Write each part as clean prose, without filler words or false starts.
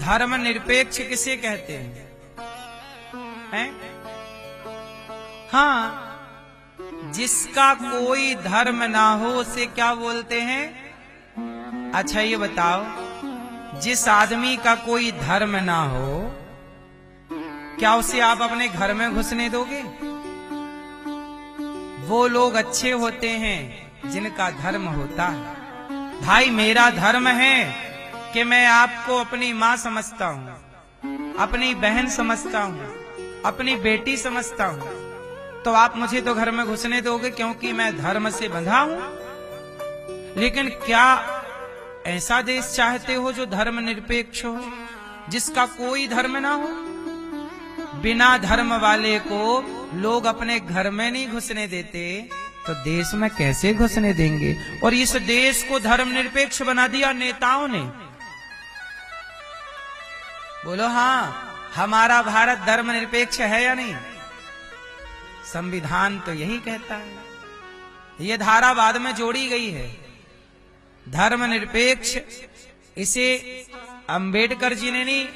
धर्म निरपेक्ष किसे कहते हैं? हाँ, जिसका कोई धर्म ना हो उसे क्या बोलते हैं? अच्छा ये बताओ, जिस आदमी का कोई धर्म ना हो, क्या उसे आप अपने घर में घुसने दोगे? वो लोग अच्छे होते हैं जिनका धर्म होता है। भाई मेरा धर्म है कि मैं आपको अपनी माँ समझता हूँ, अपनी बहन समझता हूँ, अपनी बेटी समझता हूँ, तो आप मुझे तो घर में घुसने दोगे क्योंकि मैं धर्म से बंधा हूं। लेकिन क्या ऐसा देश चाहते हो जो धर्म निरपेक्ष हो, जिसका कोई धर्म ना हो? बिना धर्म वाले को लोग अपने घर में नहीं घुसने देते तो देश में कैसे घुसने देंगे? और इस देश को धर्म निरपेक्ष बना दिया नेताओं ने। बोलो हाँ, हमारा भारत धर्म निरपेक्ष है या नहीं? संविधान तो यही कहता है, ये धारा बाद में जोड़ी गई है, धर्म निरपेक्ष। इसे अंबेडकर जी ने नहीं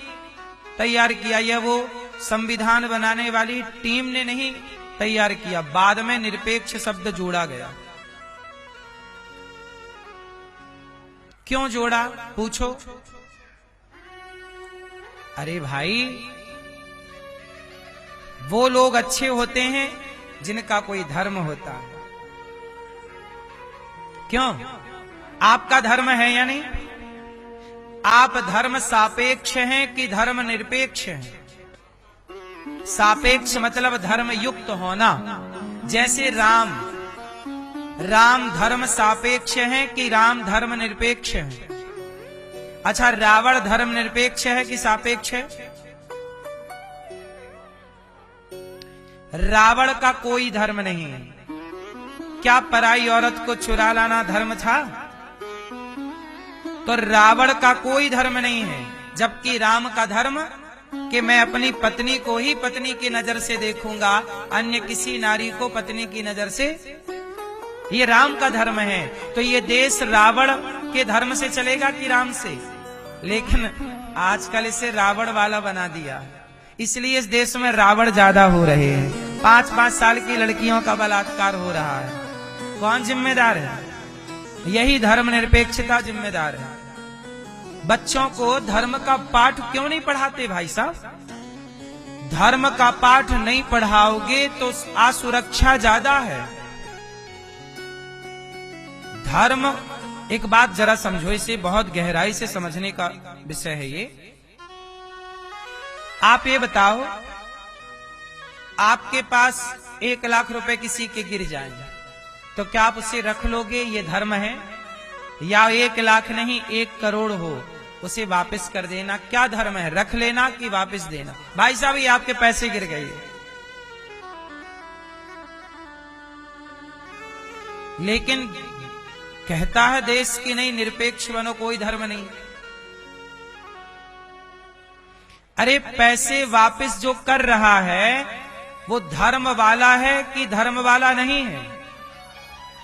तैयार किया, यह वो संविधान बनाने वाली टीम ने नहीं तैयार किया, बाद में निरपेक्ष शब्द जोड़ा गया। क्यों जोड़ा पूछो? अरे भाई, वो लोग अच्छे होते हैं जिनका कोई धर्म होता है। क्यों? आपका धर्म है या नहीं? आप धर्म सापेक्ष हैं कि धर्म निरपेक्ष हैं? सापेक्ष मतलब धर्म युक्त होना। जैसे राम धर्म सापेक्ष है कि राम धर्म निरपेक्ष है? अच्छा, रावण धर्म निरपेक्ष है कि सापेक्ष है? रावण का कोई धर्म नहीं है। क्या पराई औरत को चुरा लाना धर्म था? तो रावण का कोई धर्म नहीं है, जबकि राम का धर्म कि मैं अपनी पत्नी को ही पत्नी की नजर से देखूंगा, अन्य किसी नारी को पत्नी की नजर से, ये राम का धर्म है। तो ये देश रावण के धर्म से चलेगा कि राम से? लेकिन आजकल इसे रावण वाला बना दिया, इसलिए इस देश में रावण ज्यादा हो रहे हैं। 5-5 साल की लड़कियों का बलात्कार हो रहा है। कौन जिम्मेदार है? यही धर्म निरपेक्षता जिम्मेदार है। बच्चों को धर्म का पाठ क्यों नहीं पढ़ाते भाई साहब? धर्म का पाठ नहीं पढ़ाओगे तो असुरक्षा ज्यादा है। धर्म, एक बात जरा समझो, इसे बहुत गहराई से समझने का विषय है ये। आप ये बताओ, आपके पास 1 लाख रुपए किसी के गिर जाएंगे तो क्या आप उसे रख लोगे? ये धर्म है? या 1 लाख नहीं 1 करोड़ हो उसे वापस कर देना, क्या धर्म है? रख लेना कि वापस देना? भाई साहब, ये आपके पैसे गिर गए, लेकिन कहता है देश की नहीं, निरपेक्ष बनो, कोई धर्म नहीं। अरे पैसे वापस जो कर रहा है वो धर्म वाला है कि धर्म वाला नहीं है?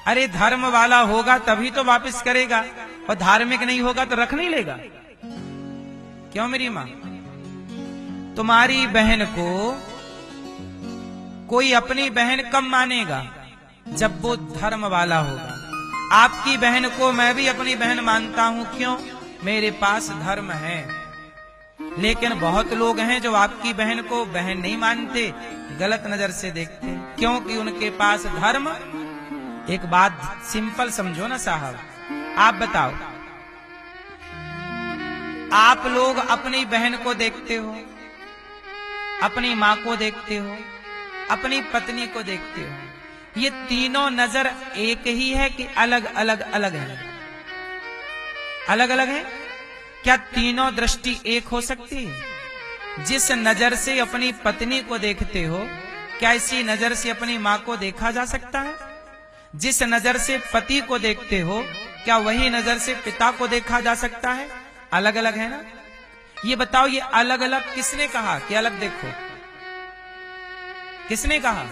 अरे धर्म वाला होगा तभी तो वापस करेगा, और धार्मिक नहीं होगा तो रख नहीं लेगा। क्यों मेरी मां? तुम्हारी बहन को कोई अपनी बहन कब मानेगा? जब वो धर्म वाला होगा। आपकी बहन को मैं भी अपनी बहन मानता हूं, क्यों? मेरे पास धर्म है। लेकिन बहुत लोग हैं जो आपकी बहन को बहन नहीं मानते, गलत नजर से देखते, क्योंकि उनके पास धर्म। एक बात सिंपल समझो ना साहब, आप बताओ, आप लोग अपनी बहन को देखते हो, अपनी मां को देखते हो, अपनी पत्नी को देखते हो, ये तीनों नजर एक ही है कि अलग अलग है? अलग अलग है। क्या तीनों दृष्टि एक हो सकती है? जिस नजर से अपनी पत्नी को देखते हो, क्या इसी नजर से अपनी मां को देखा जा सकता है? जिस नजर से पति को देखते हो, क्या वही नजर से पिता को देखा जा सकता है? अलग अलग है ना। ये बताओ, ये अलग अलग किसने कहा कि अलग देखो? किसने कहा?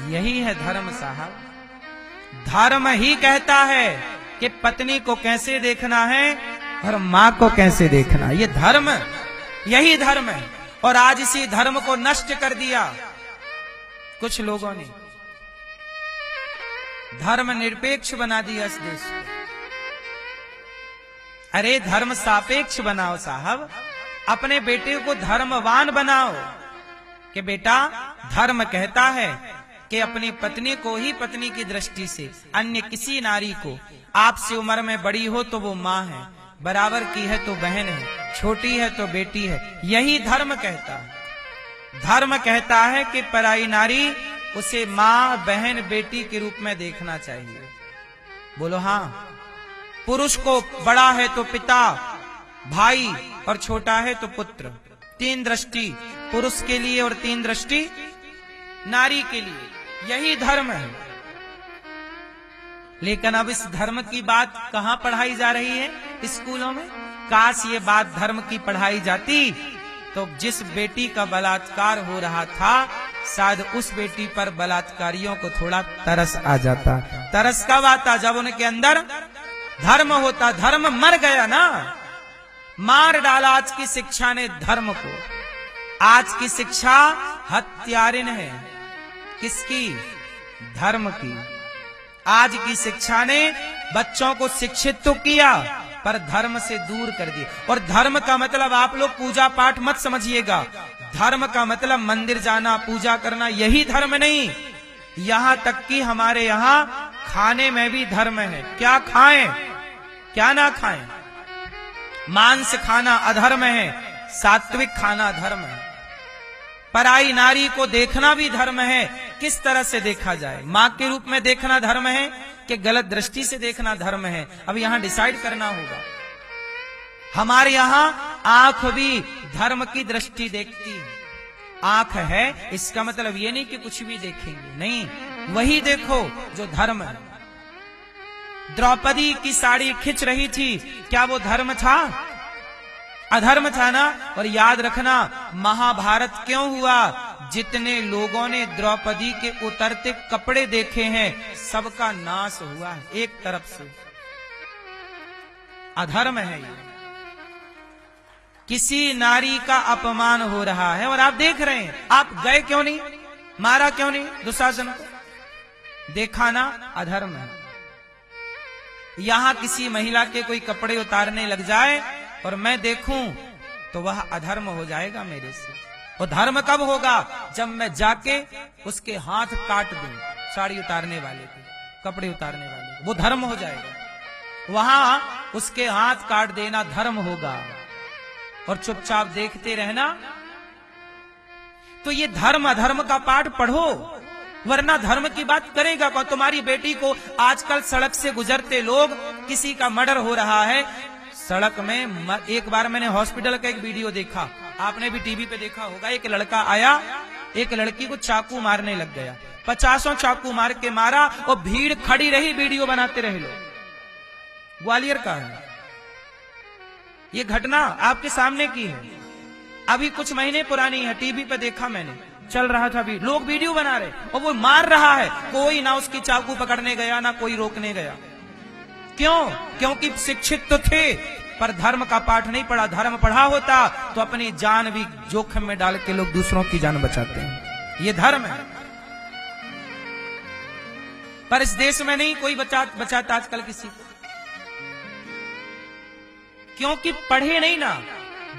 यही है धर्म साहब। धर्म ही कहता है कि पत्नी को कैसे देखना है, और माँ को कैसे देखना। ये धर्म, यही धर्म है। और आज इसी धर्म को नष्ट कर दिया कुछ लोगों ने, धर्म निरपेक्ष बना दिया इस देश को। अरे धर्म सापेक्ष बनाओ साहब, अपने बेटे को धर्मवान बनाओ कि बेटा धर्म कहता है कि अपनी पत्नी को ही पत्नी की दृष्टि से, अन्य किसी नारी को, आपसे उम्र में बड़ी हो तो वो माँ है, बराबर की है तो बहन है, छोटी है तो बेटी है, यही धर्म कहता है। धर्म कहता है कि पराई नारी उसे माँ, बहन, बेटी के रूप में देखना चाहिए। बोलो हाँ। पुरुष को बड़ा है तो पिता, भाई, और छोटा है तो पुत्र। 3 दृष्टि पुरुष के लिए और 3 दृष्टि नारी के लिए, यही धर्म है। लेकिन अब इस धर्म की बात कहां पढ़ाई जा रही है? स्कूलों में। काश ये बात धर्म की पढ़ाई जाती तो जिस बेटी का बलात्कार हो रहा था, शायद उस बेटी पर बलात्कारियों को थोड़ा तरस आ जाता। तरस कब आता? जब उनके अंदर धर्म होता। धर्म मर गया ना, मार डाला आज की शिक्षा ने धर्म को। आज की शिक्षा हत्यारिन है। किसकी? धर्म की। आज की शिक्षा ने बच्चों को शिक्षित तो किया पर धर्म से दूर कर दिया। और धर्म का मतलब आप लोग पूजा पाठ मत समझिएगा। धर्म का मतलब मंदिर जाना, पूजा करना, यही धर्म नहीं। यहां तक कि हमारे यहां खाने में भी धर्म है। क्या खाएं, क्या ना खाएं। मांस खाना अधर्म है, सात्विक खाना धर्म है। पराई नारी को देखना भी धर्म है। किस तरह से देखा जाए? मां के रूप में देखना धर्म है कि गलत दृष्टि से देखना धर्म है? अब यहां डिसाइड करना होगा। हमारे यहां आंख भी धर्म की दृष्टि देखती है। आंख है इसका मतलब ये नहीं कि कुछ भी देखेंगे, नहीं, वही देखो जो धर्म है। द्रौपदी की साड़ी खिंच रही थी, क्या वो धर्म था? अधर्म था ना। और याद रखना, महाभारत क्यों हुआ? जितने लोगों ने द्रौपदी के उतरते कपड़े देखे हैं, सबका नाश हुआ है एक तरफ से। अधर्म है ये। किसी नारी का अपमान हो रहा है और आप देख रहे हैं। आप गए क्यों नहीं? मारा क्यों नहीं दुशासन को? देखा ना, अधर्म है। यहां किसी महिला के कोई कपड़े उतारने लग जाए और मैं देखूं तो वह अधर्म हो जाएगा मेरे से। और धर्म कब होगा? जब मैं जाके उसके हाथ काट दूं, साड़ी उतारने वाले के, कपड़े उतारने वाले, वो धर्म हो जाएगा। वहां उसके हाथ काट देना धर्म होगा और चुपचाप देखते रहना। तो ये धर्म अधर्म का पाठ पढ़ो, वरना धर्म की बात करेगा कौन? तुम्हारी बेटी को आजकल सड़क से गुजरते लोग, किसी का मर्डर हो रहा है सड़क में। एक बार मैंने हॉस्पिटल का एक वीडियो देखा, आपने भी टीवी पे देखा होगा। एक लड़का आया, एक लड़की को चाकू मारने लग गया, 50 चाकू मार के मारा और भीड़ खड़ी रही, वीडियो बनाते रहे लोग। ग्वालियर का है ये घटना, आपके सामने की है, अभी कुछ महीने पुरानी है। टीवी पे देखा मैंने, चल रहा था, भी लोग वीडियो बना रहे और वो मार रहा है। कोई ना उसकी चाकू पकड़ने गया, ना कोई रोकने गया। क्यों? क्योंकि शिक्षित तो थे पर धर्म का पाठ नहीं पढ़ा। धर्म पढ़ा होता तो अपनी जान भी जोखिम में डाल के लोग दूसरों की जान बचाते हैं। ये धर्म है। पर इस देश में नहीं कोई बचाता आजकल किसी को, क्योंकि पढ़े नहीं ना,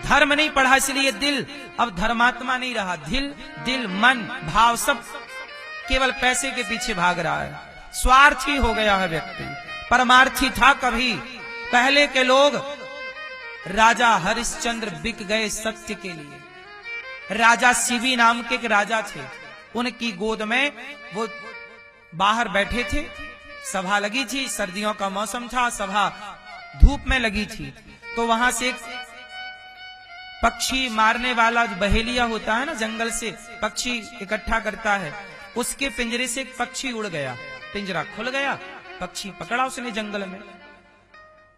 धर्म नहीं पढ़ा, इसलिए दिल अब धर्मात्मा नहीं रहा। दिल मन भाव सब केवल पैसे के पीछे भाग रहा है। स्वार्थी हो गया है व्यक्ति, परमार्थी था कभी। पहले के लोग, राजा हरिश्चंद्र बिक गए सत्य के लिए। राजा शिवी नाम के एक राजा थे, उनकी गोद में वो बाहर बैठे थे, सभा लगी थी, सर्दियों का मौसम था, सभा धूप में लगी थी। तो वहां से एक पक्षी मारने वाला जो बहेलिया होता है ना, जंगल से पक्षी इकट्ठा करता है, उसके पिंजरे से एक पक्षी उड़ गया। पिंजरा खुल गया, पक्षी पकड़ा उसने जंगल में,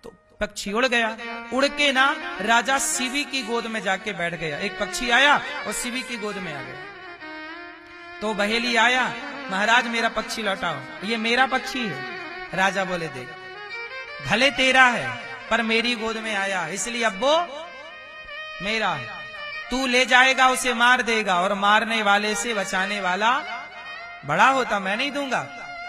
तो पक्षी उड़ गया। उड़ के ना राजा शिवी की गोद में जाके बैठ गया। एक पक्षी आया और शिवी की गोद में आ गया। तो बहेली आया, महाराज मेरा पक्षी लौटाओ। ये मेरा पक्षी है। राजा बोले देख, भले तेरा है पर मेरी गोद में आया, इसलिए अब वो मेरा है। तू ले जाएगा उसे मार देगा, और मारने वाले से बचाने वाला बड़ा होता, मैं नहीं दूंगा,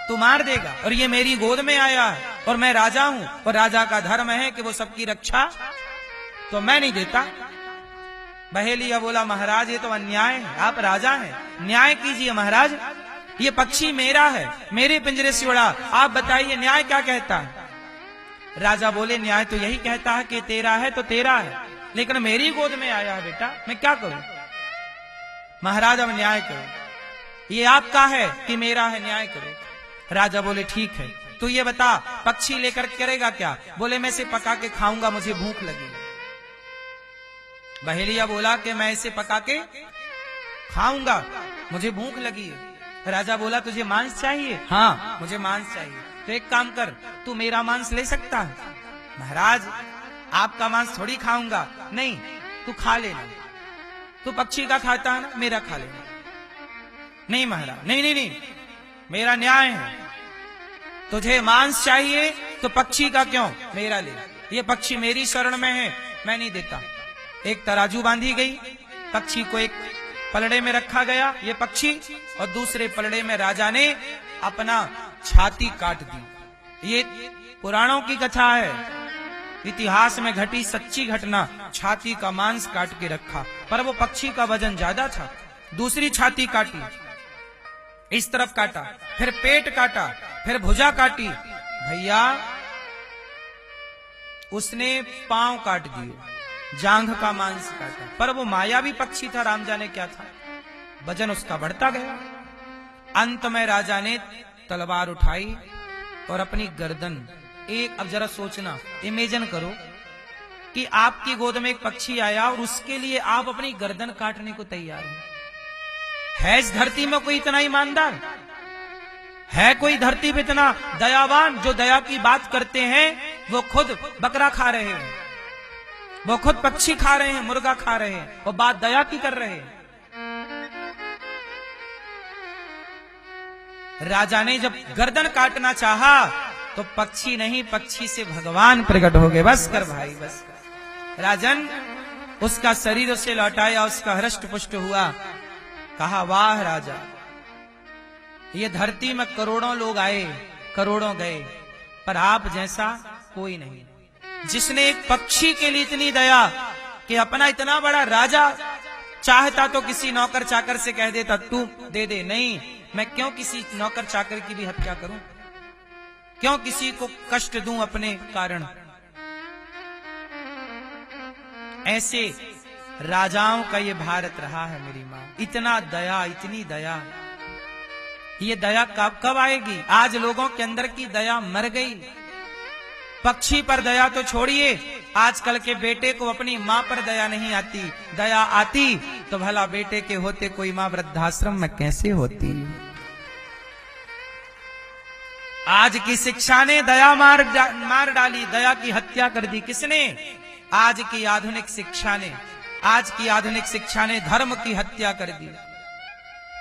तू मार देगा। और ये मेरी गोद में आया है, और मैं राजा हूं, और राजा का धर्म है कि वो सबकी रक्षा, तो मैं नहीं देता। बहेलिया बोला महाराज ये तो अन्याय है, आप राजा हैं, न्याय कीजिए महाराज, ये पक्षी मेरा है, मेरे पिंजरे से उड़ा, आप बताइए न्याय क्या कहता है। राजा बोले न्याय तो यही कहता है कि तेरा है तो तेरा है, लेकिन मेरी गोद में आया है बेटा, मैं क्या करूं। महाराज अब न्याय करो, ये आपका है कि मेरा है, न्याय करो। राजा बोले ठीक है, तू ये बता पक्षी लेकर करेगा क्या। बोले मैं इसे पका के खाऊंगा, मुझे भूख लगी। बहेलिया बोला कि मैं इसे पका के खाऊंगा, मुझे भूख लगी है। राजा बोला तुझे मांस चाहिए। हाँ मुझे मांस चाहिए। तो एक काम कर, तू मेरा मांस ले सकता है। महाराज आपका मांस थोड़ी खाऊंगा। नहीं तू खा लेना, तू पक्षी का खाता है ना, मेरा खा लेना। नहीं महाराज, नहीं नहीं नहीं, मेरा न्याय है, तुझे मांस चाहिए तो पक्षी का क्यों, मेरा ले। ये पक्षी मेरी शरण में है, मैं नहीं देता। एक तराजू बांधी गई, पक्षी को एक पलड़े में रखा गया ये पक्षी, और दूसरे पलड़े में राजा ने अपना छाती काट दी। ये पुराणों की कथा है, इतिहास में घटी सच्ची घटना। छाती का मांस काट के रखा, पर वो पक्षी का वजन ज्यादा था। दूसरी छाती काटी, इस तरफ काटा, फिर पेट काटा, फिर भुजा काटी। भैया उसने पांव काट दिए, जांघ का मांस काटा, पर वो मायावी पक्षी था, राम जाने क्या था, वजन उसका बढ़ता गया। अंत में राजा ने तलवार उठाई और अपनी गर्दन एक, अब जरा सोचना, इमेजिन करो कि आपकी गोद में एक पक्षी आया और उसके लिए आप अपनी गर्दन काटने को तैयार हैं। है इस धरती में कोई इतना ईमानदार? है कोई धरती पे इतना दयावान जो दया की बात करते हैं? वो खुद बकरा खा रहे हैं, वो खुद पक्षी खा रहे हैं, मुर्गा खा रहे हैं, वो बात दया की कर रहे हैं। राजा ने जब गर्दन काटना चाहा तो पक्षी नहीं, पक्षी से भगवान प्रकट हो गए। बस कर भाई बस कर। राजन उसका शरीर उसे लौटाया, उसका हृष्ट पुष्ट हुआ। कहा वाह राजा, ये धरती में करोड़ों लोग आए, करोड़ों गए, पर आप जैसा कोई नहीं, जिसने एक पक्षी के लिए इतनी दया कि अपना इतना बड़ा राजा चाहता तो किसी नौकर चाकर से कह देता तू दे दे, नहीं, मैं क्यों किसी नौकर चाकर की भी हत्या करूं, क्यों किसी को कष्ट दूं अपने कारण। ऐसे राजाओं का ये भारत रहा है मेरी मां। इतना दया, इतनी दया, ये दया कब आएगी? आज लोगों के अंदर की दया मर गई। पक्षी पर दया तो छोड़िए, आजकल के बेटे को अपनी मां पर दया नहीं आती। दया आती तो भला बेटे के होते कोई मां वृद्धाश्रम में कैसे होती। आज की शिक्षा ने दया मार डाली, दया की हत्या कर दी। किसने? आज की आधुनिक शिक्षा ने, आज की आधुनिक शिक्षा ने धर्म की हत्या कर दी।